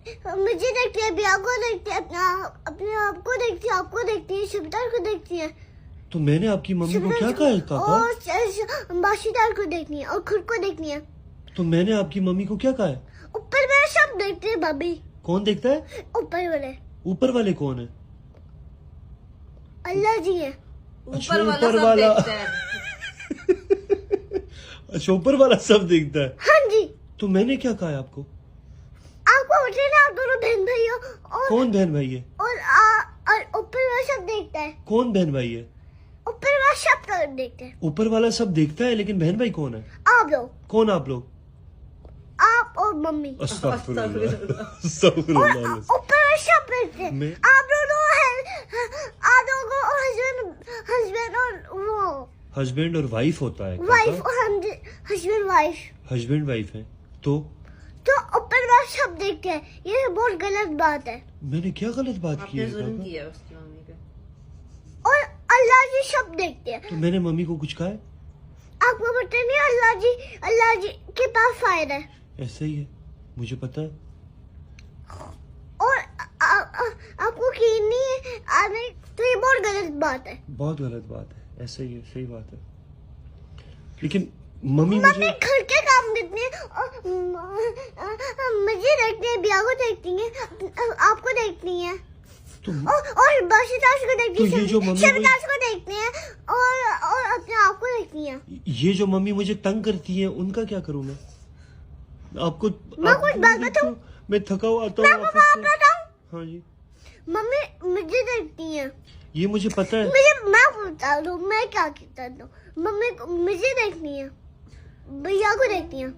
मुझे देखती है, बिया को देखती है, अपने आप को देखती है, आपको देखती है, शिवदार को देखती है। तो मैंने आपकी मम्मी को क्या कहा है काका? और बाशीदार को देखनी है और खुद को देखनी है। तो मैंने आपकी मम्मी को क्या कहा है? ऊपर वाले सब देखते हैं भाभी। कौन देखता है? ऊपर वाले। ऊपर वाले कौन है? अल्लाह जी है। अच्छा, ऊपर वाला अच्छा, ऊपर वाला सब देखता है। हाँ जी। तो मैंने क्या कहा है आपको? आपको होते ना, आप दोनों बहन भाई हो। और कौन बहन भाई है? और ऊपर वाला सब देखता है। कौन बहन भाई है? ऊपर वाला सब देखते हैं। ऊपर वाला सब देखता है, लेकिन बहन भाई कौन है? आप लोग। कौन आप लोग? आप और मम्मी। अस्तगफुरुल्लाह। ऊपर वाला सब देखते हैं। आप दोनों आप लोगों और हस्बैंड और वो हस्बैंड और वाइफ होता है। वाइफ और हस्बैंड वाइफ। हस्बैंड वाइफ है तो ऊपर वाला सब देखते हैं। ये बहुत गलत बात है। मैंने क्या गलत बात की है? जुल्म किया उसकी मम्मी पे। और अल्लाह जी सब देखते हैं। तो मैंने मम्मी को कुछ कहा है? आपको पता नहीं, अल्लाह जी के पास फायर है। ऐसा ही है, मुझे पता है। और आपको यकीन नहीं है आने, तो ये बहुत गलत बात है। बहुत गलत बात है, ऐसा ही है, सही बात है। लेकिन मम्मी मुझे घर के काम देखती है और मुझे देखती है, बिया को देखती है, आपको देखती है तो और बाशीदास को देखती तो है, ये जो मम्मी शिवदास को देखती है और अपने आप को देखती है। ये जो मम्मी मुझे तंग करती है, उनका क्या करूं मैं? आपको मैं कुछ बात बताऊं? मैं थका हुआ आता हूँ ऑफिस से। हाँ जी। मम्मी मुझे देखती है। ये मुझे पता है। मैं बता दूं मैं क्या करता हूँ। मम्मी को मुझे देखनी है, भैया को देखती है।